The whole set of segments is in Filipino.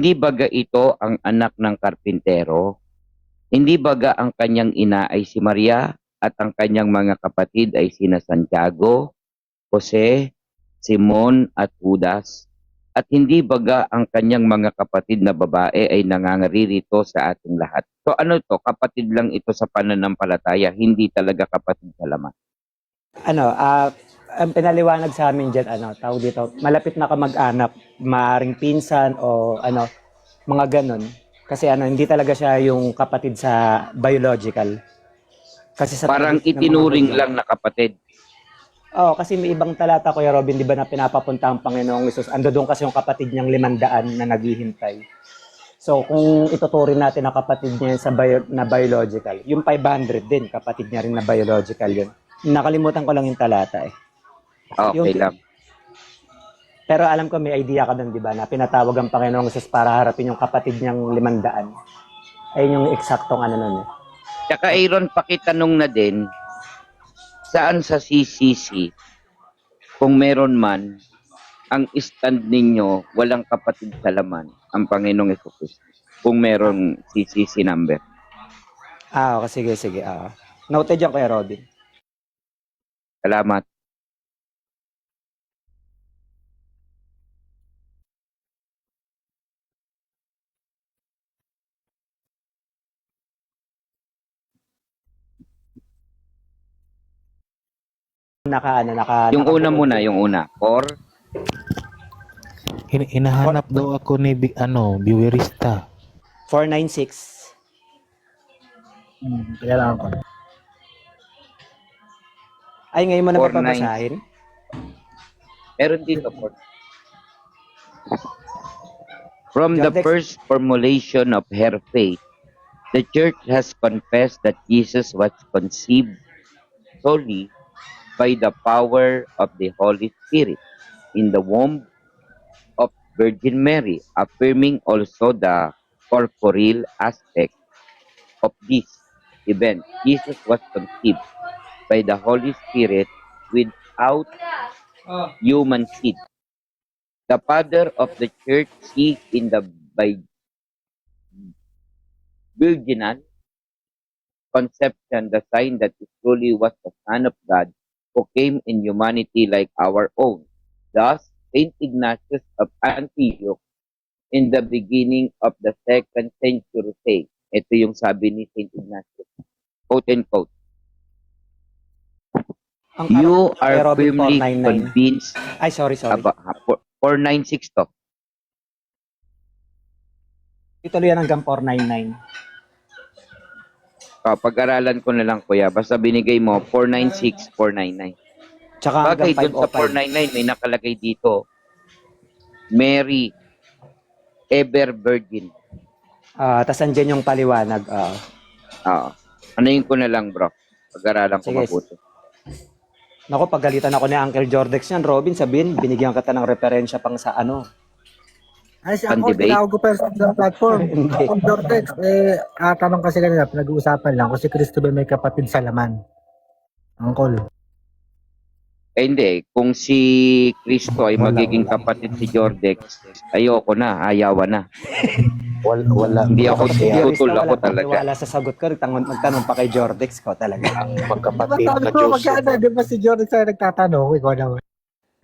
Hindi baga ito ang anak ng karpintero? Hindi baga ang kanyang ina ay si Maria at ang kanyang mga kapatid ay sina Santiago, Jose, Simon at Judas? At hindi baga ang kanyang mga kapatid na babae ay nangangaririto sa ating lahat? So ano ito? Kapatid lang ito sa pananampalataya, hindi talaga kapatid sa laman. Ang pinaliwanag sa amin dyan, tawag dito, malapit na kamag-anak, maaring pinsan o mga ganon. Kasi hindi talaga siya yung kapatid sa biological. Kasi sa Parang tradition ng mga itinuring Hudyo. lang na kapatid. Oo, kasi may ibang talata, Kuya Robin, di ba, na pinapapunta ang Panginoong Hesus. Ando doon kasi yung kapatid niyang 500 na naghihintay. So, kung ituturing natin na kapatid niya sa na biological, yung 500 din, kapatid niya rin na biological yun. Nakalimutan ko lang yung talata eh. Okay lang. Pero alam ko may idea ka doon, di ba, na pinatawag ang Panginoong Hesus para harapin yung kapatid niyang 500. Ayun yung eksaktong nun eh. Tsaka Aaron, pakitanong na din, saan sa CCC, kung meron man, ang stand ninyo, walang kapatid sa laman, ang Panginoong Hesus, kung meron CCC number? Okay, sige. Noted yan, Kuya Robin. Salamat. Yung una muna, yung una. Or? Hinahanap daw ako ni viewerista. 496. Kailangan ko. Ay, ngayon mo na 496. papabasahin? Meron dito, Port. From the first formulation of her faith, the Church has confessed that Jesus was conceived solely by the power of the Holy Spirit in the womb of Virgin Mary, affirming also the corporeal aspect of this event. Jesus was conceived by the Holy Spirit without human seed. The Father of the Church sees in the virginal conception the sign that it truly was the Son of God who came in humanity like our own. Thus, Saint Ignatius of Antioch in the beginning of the 2nd century say, ito yung sabi ni Saint Ignatius, quote and quote, you are firmly convinced. Ay, sorry. 496 to. Ituloy yan hanggang 499. Pag-aralan ko na lang, kuya. Basta binigay mo, 496, 499. Tsaka Bagay, hanggang dun sa 499, may nakalagay dito, Mary, ever virgin. Tas andyan yung paliwanag. Anayin ko na lang, bro. Pag-aralan ko Sige. mabuti. Naku, pagalitan ako ni Uncle Jordex yan, Robin, sabihin, binigyan kita ng referensya pang sa Ay, si ako, Pan-debate? tinawag ko pa sa platform. Hindi. Ako, Dortex, tanong kasi kanina, pinag-uusapan lang kung si Cristo ba may kapatid sa laman. Uncle. Hindi. Kung si Cristo ay magiging kapatid si Jordex, ayoko na, ayawan na. Wala. Hindi ako tutol ako Wala talaga. wala sa sagot ko, magtanong pa kay Jordex ko talaga. Ang magkapatid Sabi na ko, Diyos. magkano, di ba si Jordan sa'yo nagtatanong? Ikaw naman.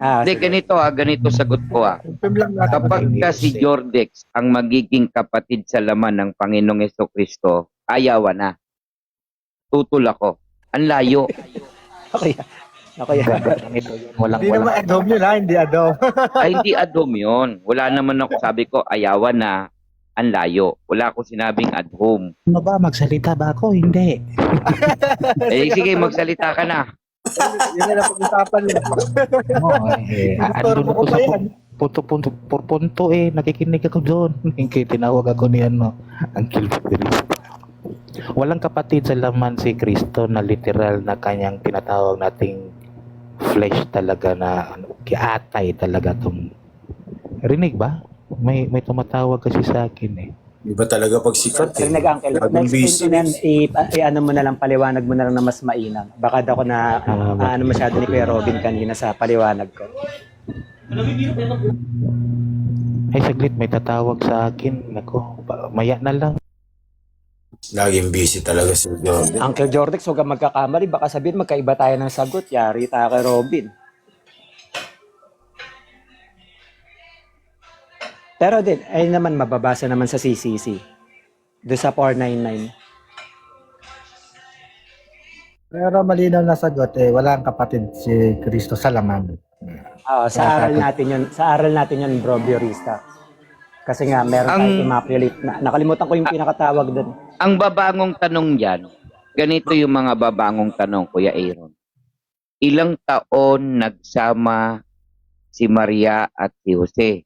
Hindi, ganito sagot ko. Confirm lang natin. Kapag ka si Jordex ang magiging kapatid sa laman ng Panginoong Jesucristo, ayawan na. Tutol ako. Ang layo. Okay. Ganito yun. Hindi naman adom yun ha, hindi adom. Ay, hindi adom yun. Wala naman ako, sabi ko, ayawan na. Ang layo. Wala ako sinabing ad home. Ano ba? Magsalita ba ako? Hindi. Sige, magsalita ka na. Yun na pag-usapan yun. Andun ako sa punto nakikinig ako doon. Tinawag ako ni Uncle Cristo. Walang kapatid sa laman si Cristo na literal na kanyang tinatawag nating flesh talaga na kiatay talaga tong. Rinig ba? May tumatawag kasi sa akin eh. Iba talaga pag sikat eh. Rinig, Uncle. Next thing ano mo na lang, paliwanag mo na lang na mas mainam. Baka ako na masyado ni Kuya Robin kanina sa paliwanag ko. Ay, saglit, may tatawag sa akin. Nako, maya na lang. Laging busy talaga si Jordan. Uncle Jordex, huwag kang magkakamali. Baka sabihin, magkaiba tayo ng sagot. Yari tayo kay Robin. Pero din, ay naman, mababasa naman sa CCC. Doon sa 499. Pero malinaw na sagot walang kapatid si Kristo sa laman. Sa aral natin yun. Sa aral natin yun, Bro Biorista. Kasi nga, meron tayong immaculate. Nakalimutan ko yung pinakatawag doon. Ang babangong tanong yan, ganito yung mga babangong tanong, Kuya Aaron. Ilang taon nagsama si Maria at si Jose?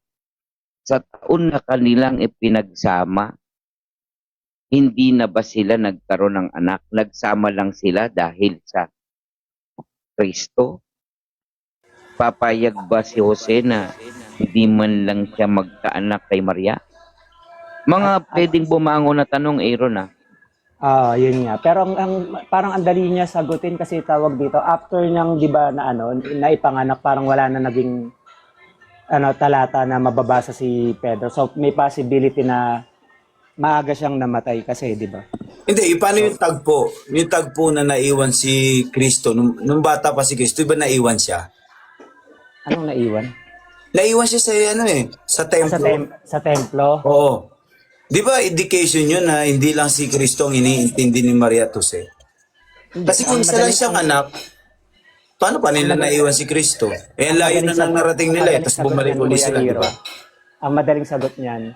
Sa taon na kanilang ipinagsama, hindi na ba sila nagkaroon ng anak? Nagsama lang sila dahil sa Kristo? Papayag ba si Jose na hindi man lang siya magkaanak kay Maria? Mga pwedeng bumangon na tanong, Aaron, Yun nga. Pero parang ang dali niya sagutin kasi tawag dito, after niyang, di ba, na naipanganak, parang wala na naging talata na mababasa si Pedro. So, may possibility na maaga siyang namatay kasi, di ba? Hindi, paano yung tagpo? Yung tagpo na naiwan si Kristo, nung bata pa si Kristo, iba naiwan siya? Anong naiwan? Naiwan siya sa templo. Sa templo? Oo. Di ba indication yun na hindi lang si Kristo ang iniintindi ni Maria at Jose? Kasi kung isa lang siyang anak, paano pa nila naiwan si Kristo? Ang layo na nang narating nila tapos bumalik ulit sila, di ba? Ang madaling sagot niyan,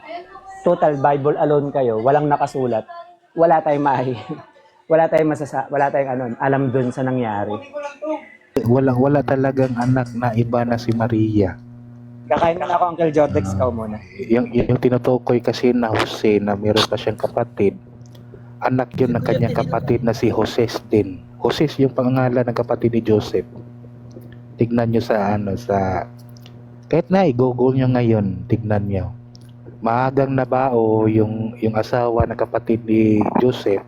total Bible alone kayo, walang nakasulat, wala tayong wala tayong alam dun sa nangyari. Wala talagang anak na iba na si Maria. Kakain na ako, Uncle Jordex, ikaw muna. Yung tinutukoy kasi na Jose na meron pa siyang kapatid, anak yun ng kanyang kapatid na si Jose din. Jose yung pangalan ng kapatid ni Joseph. Tignan nyo kahit na i-google nyo ngayon, tignan nyo. Maagang nabao yung asawa ng kapatid ni Joseph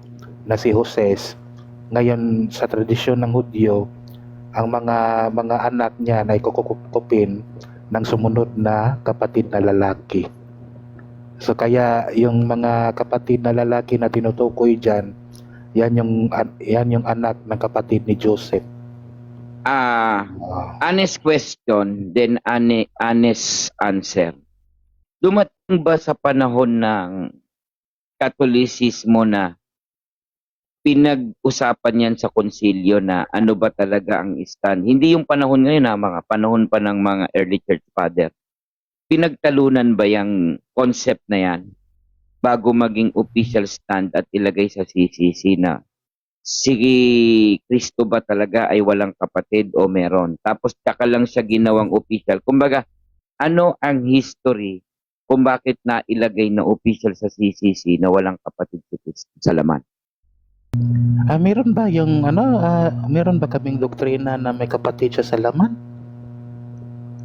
na si Jose. Ngayon sa tradisyon ng Hudyo, ang mga anak niya na ikukupin ng sumunod na kapatid na lalaki. So kaya yung mga kapatid na lalaki na tinutukoy diyan, yan yung anak ng kapatid ni Joseph. Honest question, then honest answer. Dumating ba sa panahon ng Katolisismo na pinag-usapan yan sa konsilyo na ano ba talaga ang stand? Hindi yung panahon ngayon mga panahon pa ng mga early church father. Pinagtalunan ba yung concept na yan bago maging official stand at ilagay sa CCC na si Kristo ba talaga ay walang kapatid o meron? Tapos tsaka lang siya ginawang official. Kumbaga, ano ang history kung bakit na ilagay na official sa CCC na walang kapatid si Kristo sa laman? Meron ba meron ba kaming doktrina na may kapatid siya sa laman?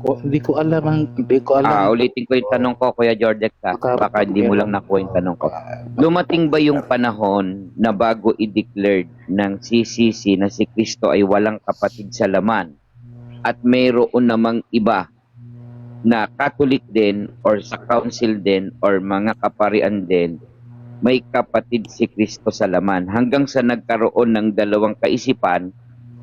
Hindi ko alam. Ulitin ko yung tanong ko, Kuya Jordex, baka hindi mo lang nakuha yung tanong ko. Dumating ba yung panahon na bago i-declared ng CCC na si Kristo ay walang kapatid sa laman at mayroon namang iba na Catholic din or sa council din or mga kaparian din may kapatid si Kristo sa laman, hanggang sa nagkaroon ng dalawang kaisipan,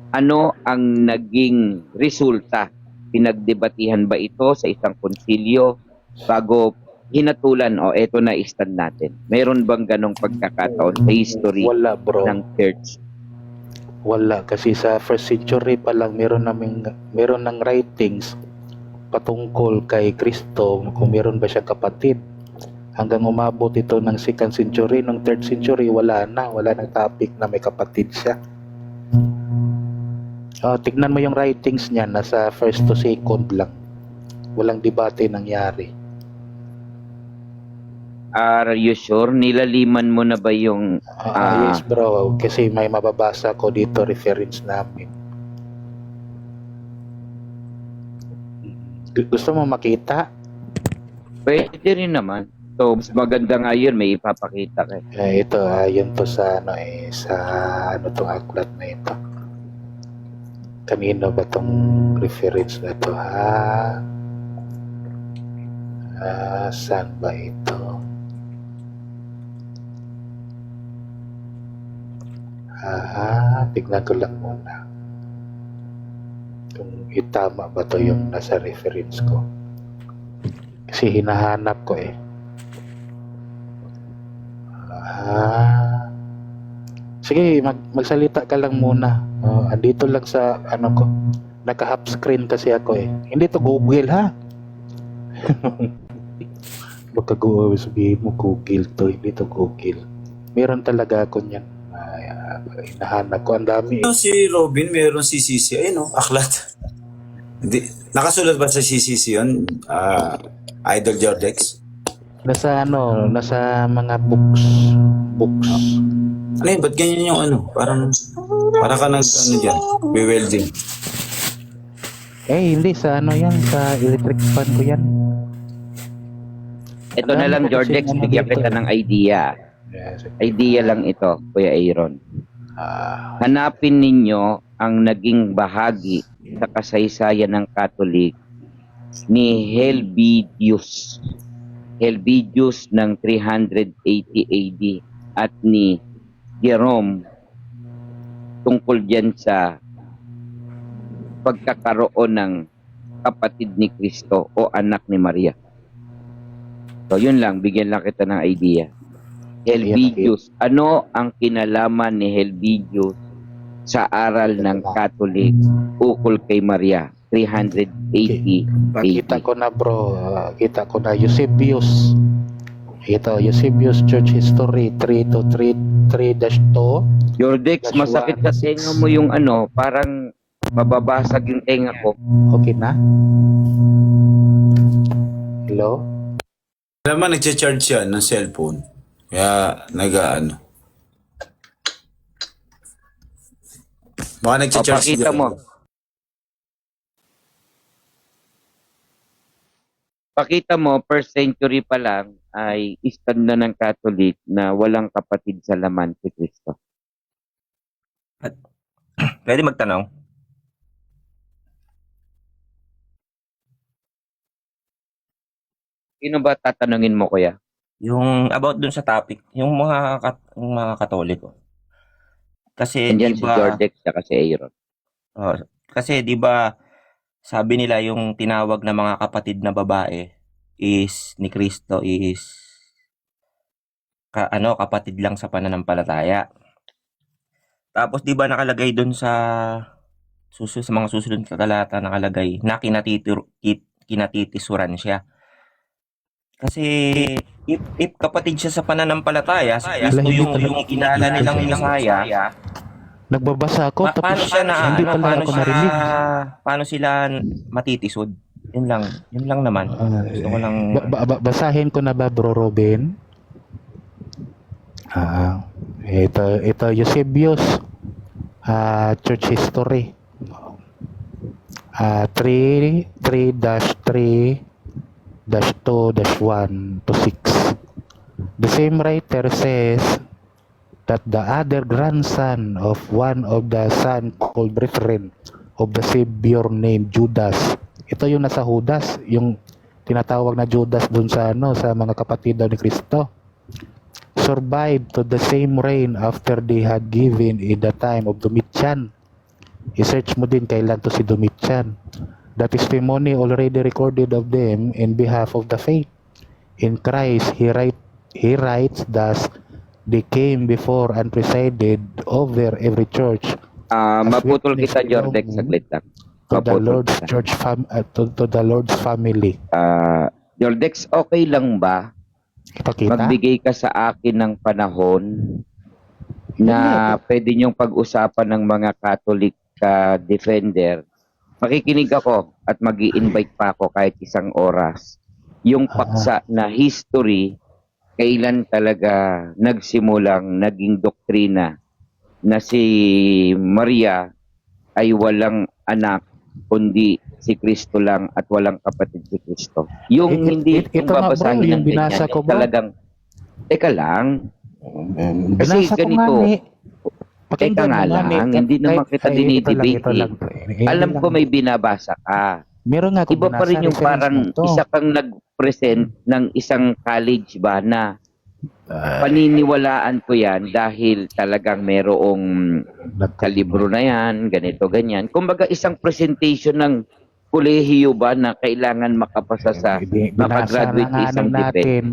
ano ang naging resulta? Pinagdebatihan ba ito sa isang konsilyo bago hinatulan eto na stand natin? Meron bang ganong pagkakataon sa history ng church? Wala, kasi sa first century pa lang meron ng writings patungkol kay Kristo kung meron ba siyang kapatid. Hanggang umabot ito ng 2nd century, ng 3rd century, wala nang topic na may kapatid siya. Tignan mo yung writings niya, nasa 1st to 2nd lang. Walang debate nangyari. Are you sure? Nilaliman mo na ba yung... Yes bro, kasi may mababasa ko dito reference namin. Gusto mo makita? Pwede rin naman. So, mas maganda nga yun, may ipapakita ka. Ito, yun to sa tong aklat na ito. Kanino ba tong reference na to? Saan ba ito? Tignan ko lang muna. Kung itama ba to yung nasa reference ko. Kasi hinahanap ko eh. Sige, magsalita ka lang muna. Andito lang sa ano ko. Naka-half screen kasi ako eh. Hindi to Google ha. Baka sabihin mo Google to. Hindi to Google. Meron talaga ako niyan. Hinahanap ko. Ang dami eh. Si Robin, meron CCC. Ayun, aklat. Hindi, nakasulat ba sa CCC yun? Idol Jordex? Nasa nasa mga books. Ano yun? Ba't ganyan yung ano? Parang ka nag, ano dyan, welding. Hindi sa yan, sa electric fan ko yan. Ito na lang, Jordex, bigyan kita ng idea. Yes. Idea lang ito, Kuya Aaron. Hanapin ninyo ang naging bahagi sa kasaysayan ng Katolik ni Helvidius. Helvidius ng 380 AD at ni Jerome tungkol dyan sa pagkakaroon ng kapatid ni Kristo o anak ni Maria. So yun lang, bigyan lang kita ng idea. Helvidius. Ano ang kinalaman ni Helvidius sa aral ng Catholic ukol kay Maria? 380 Kita AD. ko na bro, kita ko na Eusebius. Ito, Eusebius Church History 3-2. Jordex, masakit sa tenga mo yung ano, parang mababasag yung tenga ko. Okay na? Hello? Alam mo, nagcha-charge siya ng cellphone. Kaya, nag-ano. Baka nagcha-charge Pakita mo. Pakita mo, first century pa lang ay stand na ng Catholic na walang kapatid sa laman si Kristo. Pwede magtanong? Sino ba tatanungin mo, kuya? Yung about dun sa topic, yung mga Katoliko. Kasi Andyan di si ba Jordex at si Aaron. kasi di ba sabi nila yung tinawag na mga kapatid na babae is ni Kristo is kapatid lang sa pananampalataya. Tapos di ba nakalagay dun sa mga susunod na talata nakalagay na kinatitisuran siya. Kasi if kapatid siya sa pananampalataya, si Kristo yung kilala nilang Mesaya, Nagbabasa ako paano siya na hindi pala ako narinig. paano sila matitisod? Yun lang naman. Gusto ko lang Basahin ko na ba bro Robin? Ito Eusebius Church History 3-2-1-6. The same writer says that the other grandson of one of the son called brethren of the Savior named Judas. Ito yung nasa Judas, yung tinatawag na Judas dun sa sa mga kapatid daw ni Kristo. Survived to the same reign after they had given in the time of Domitian. I-search mo din kailan to si Domitian. The testimony already recorded of them in behalf of the faith. In Christ, he writes thus, they came before and presided over every church. Maputol kita, Jordex, saglit lang. To the Maputol Lord's kita. church to the Lord's family. Jordex, okay lang ba Ipakita? magbigay ka sa akin ng panahon na pwede niyong pag-usapan ng mga Catholic defender? Makikinig ako at mag-i-invite pa ako kahit isang oras. Yung paksa na history, kailan talaga nagsimulang naging doktrina na si Maria ay walang anak kundi si Kristo lang at walang kapatid si Kristo. Yung hindi yung ito nga, bro, babasahin yung ng binasa ganyan, ko, bro. talagang teka lang. Kasi Binasa ko ganito, nga, teka nga lang, hindi naman kita dinidebate. Ito lang. Alam ko may binabasa ka. Meron nga ako Iba pa rin yung parang isa kang present ng isang college ba na paniniwalaan ko yan dahil talagang merong sa libro na yan, ganito, ganyan. Kumbaga isang presentation ng kolehiyo ba na kailangan makapasa sa makagraduate sa isang debate. natin.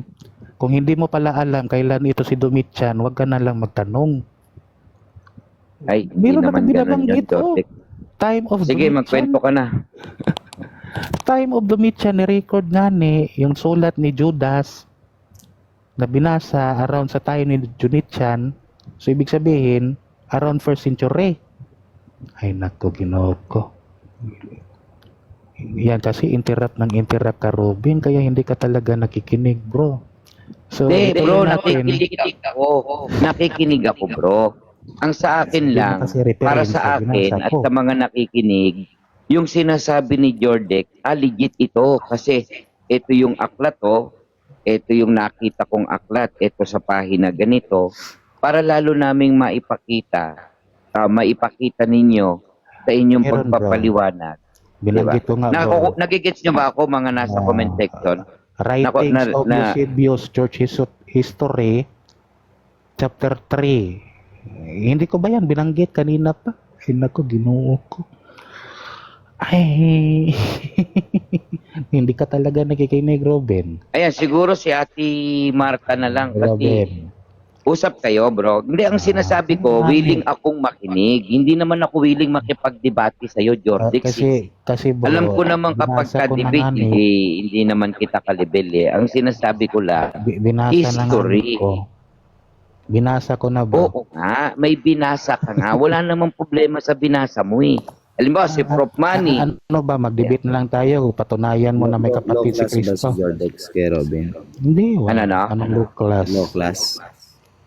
Kung hindi mo pala alam kailan ito si Domitian, huwag ka na lang magtanong. Ay, hindi Meron naman naman ganun binabanggit, yan, Joseph. Time of Sige, Domitian. magkwento ka na. Time of Domitian, ni-record nga ni yung sulat ni Judas na binasa around sa time ni Domitian. So, ibig sabihin, around 1st century. Ay, nako, Ginoo ko. Yan, kasi interrupt ka, Robin, kaya hindi ka talaga nakikinig, bro. So, Hindi, ituloy bro, natin. nakikinig ako. Nakikinig ako, bro. Ang sa akin Hindi lang, na kasi reference para sa sa akin binasa at ko. sa mga nakikinig, yung sinasabi ni Jordex, legit ito. Kasi ito yung aklat, ito yung nakita kong aklat, ito sa pahina ganito, para lalo naming maipakita ninyo sa inyong Meron, bro. pagpapaliwanag. Binanggit ko nga, bro. Nagigets nyo ba ako mga nasa comment section? Writings of Eusebius Church History, chapter 3. Hindi ko ba yan binanggit kanina pa? Ay, naku, Ginoo ko. Ay, hindi ka talaga nakikinig, Robin. Ayan, siguro si Ate Marta na lang kasi Robin. usap kayo, bro. Hindi, ang sinasabi ko, willing akong makinig. Hindi naman ako willing makipagdebate sa'yo, Jordex. Kasi bro, Alam ko naman kapag binasa ko na ka-debate, nga ni- hindi naman kita kalibel eh. Ang sinasabi ko lang, binasa na nga history. ko. Binasa ko na, bro. Oo nga, may binasa ka nga. Wala namang problema sa binasa mo eh. Halimbawa, si Prof. Manny, Ano ba, mag-debate na lang tayo. Patunayan mo na may kapatid si Cristo. Jordex kay Robin? Hindi, Ano na? Anong low class? Low class.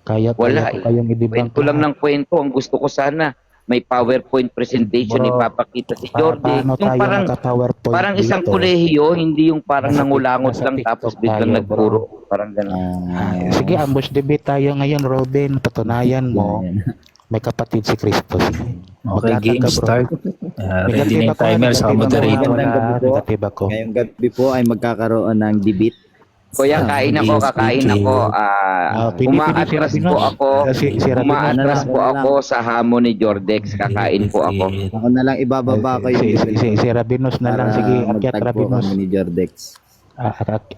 Kaya wala ko kayong i-debunk. kwento lang ng kwento. Ang gusto ko sana, may PowerPoint presentation Bro, ipapakita si Jordi. Paano Yung tayo parang, magka-PowerPoint parang isang dito? kolehiyo, hindi yung parang Nasa nangulangot TikTok lang tapos tayo, biglang bro. nagpuro. Parang gano'n. Sige, ambush debate tayo ngayon, Robin. Patunayan mo, may kapatid si Cristo. Sige. Okay, Maglatag game ka, bro. start. Ready na yung timer sa moderator. Negatiba ko. Ngayong gabi po ay magkakaroon ng debate. Kuya, kakain ako. Umaatras po ako. Umaatras po ako sa hamon ni Jordex. Kakain po ako. Ako na lang ibababa ko yung Si Rabinos na lang. Sige, akyat magtagpo Rabinos. kami ni Jordex.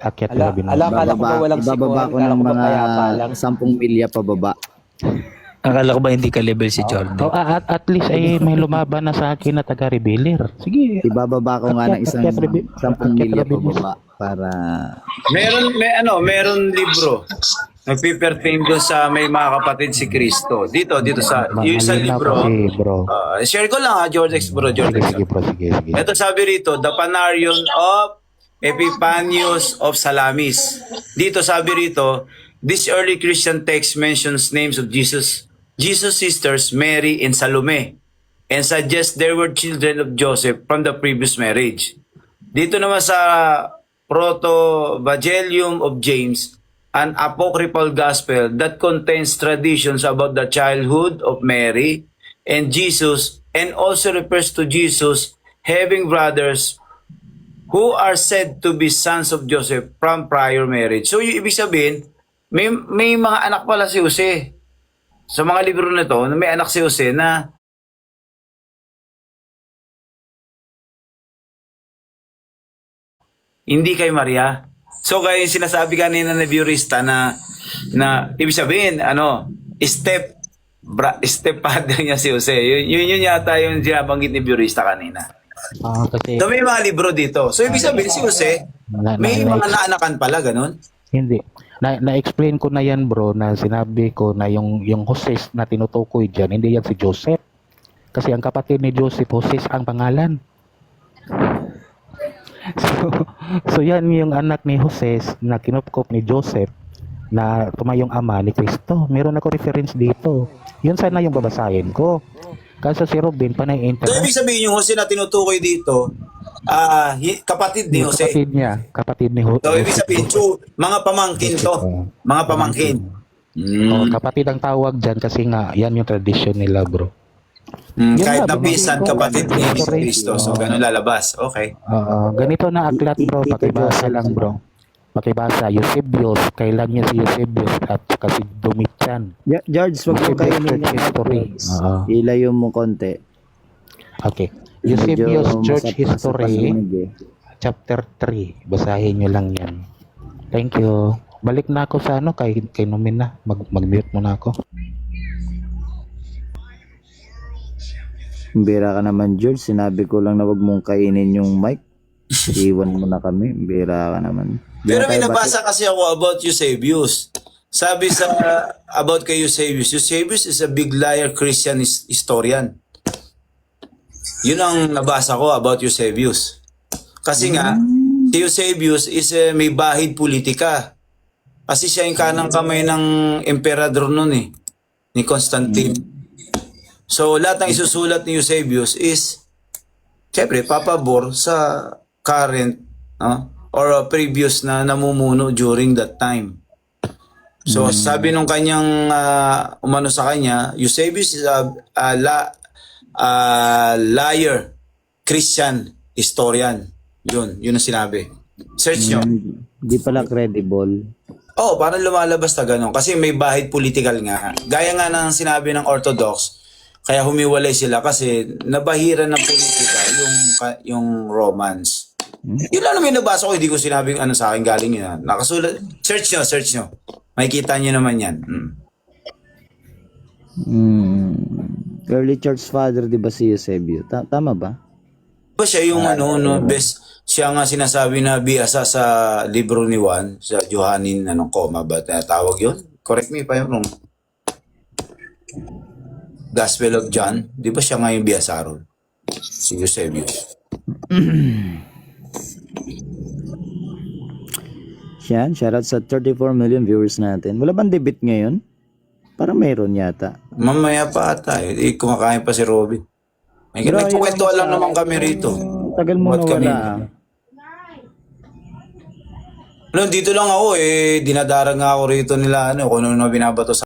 Akyat Rabinos. Akala ko ba walang Ibababa ko sikohan, ng akala ko ba mga payapa lang. 10 milya pababa. Akala ko ba hindi ka level si Jordan? Oh, at least ay may lumaban na sa akin na taga-revealer. Sige. Ibababa ko nga ng isang 10 milya pababa para Meron libro. Nagpipertain doon sa may mga kapatid si Kristo. Dito sa yung isang Malinaw libro. kasi, bro. Share ko lang Jordex bro, Sige, Jordex. sige, bro. Sige. Ito sabi rito, the Panarion of Epiphanius of Salamis. Dito sabi rito, this early Christian text mentions names of Jesus' sisters, Mary and Salome, and suggests they were children of Joseph from the previous marriage. Dito naman sa Proto-Evangelium of James, an apocryphal gospel that contains traditions about the childhood of Mary and Jesus, and also refers to Jesus having brothers who are said to be sons of Joseph from prior marriage. So yung ibig sabihin, may mga anak pala si Jose. Sa mga libro na to, may anak si Jose na hindi kay Maria. So kaya yung sinasabi kanina na Biurista na ibig sabihin, step father niya si Jose. Yun yata yung sinabanggit ni Biurista kanina. Kasi So may mga libro dito. So ibig sabihin si Jose, may mga naanakan pala, ganun? hindi. Na-explain ko na yan, bro, na sinabi ko na yung Joses na tinutukoy dyan, hindi yan si Joseph. Kasi ang kapatid ni Joseph, Joses ang pangalan. So yan yung anak ni Joses na kinupkop ni Joseph na tumayong ama ni Cristo. Meron ako reference dito. Yun sana yung babasahin ko. Kasi si Robin, panay So internet. ibig sabihin yung Jose na tinutukoy dito, kapatid ni Jose. Kapatid niya. Kapatid ni Jose. So ibig sabihin, mga pamangkin to. Mga pamangkin. Oh, kapatid ang tawag dyan kasi nga, yan yung tradition nila, bro. Yun Kahit nga, na pisan, bro. kapatid ni Cristo. So ganun lalabas. Okay. Ganito na aklat, bro. Pakibasa lang, bro. Makibasa, Eusebius, kailan niya si Eusebius at saka si Domitian. George, wag mo Eusebius kainin Church yung History. Oo. Ilayo mo konti. Okay. Eusebius Medyo Church History, masapasunig eh. chapter 3. Basahin nyo lang yan. Thank you. Balik na ako sa kay Numin na. Mag-mute mo na ako. Bira ka naman, George. Sinabi ko lang na wag mong kainin yung mic. Iwan mo na kami. Bira ka naman. Pero may nabasa kasi ako about Eusebius. Sabi sa about kay Eusebius, Eusebius is a big liar Christian historian. Yun ang nabasa ko about Eusebius. Kasi nga, si Eusebius is may bahid politika. Kasi siya yung kanang kamay ng emperador nun ni Constantine. So, lahat ng isusulat ni Eusebius is, syempre, papabor sa current or previous na namumuno during that time. So, sabi nung kanyang umano sa kanya, Eusebius is a liar Christian historian. Yun ang sinabi. Search nyo. Di pala credible. Oh, parang lumalabas na gano'n. Kasi may bahid political nga. Gaya nga ng sinabi ng Orthodox, kaya humiwalay sila kasi nabahiran ng politika yung Romans. Yun lang naman nabasa ko, hindi ko sinabing ano sa akin galing yun. Nakasulat, search nyo. Makikita nyo naman yan. Early church father, di ba si Eusebio? Tama ba? Ba siya yung best, siya nga sinasabi na biyasa sa libro ni Juan, sa Johannine, comma ba tawag yun? Correct me if I'm wrong. Gospel of John, di ba siya nga yung biyasa ron? Si Eusebius. Yan, shoutout sa 34 million viewers natin. Wala bang debate ngayon? Parang mayroon yata. Mamaya pa ata kumakain pa si Robin. May nagkukwento lang naman kami rito. Tagal mo Ba't kami? nawala. Dito lang ako dinadaran nga ako rito nila kung ano na binabato sa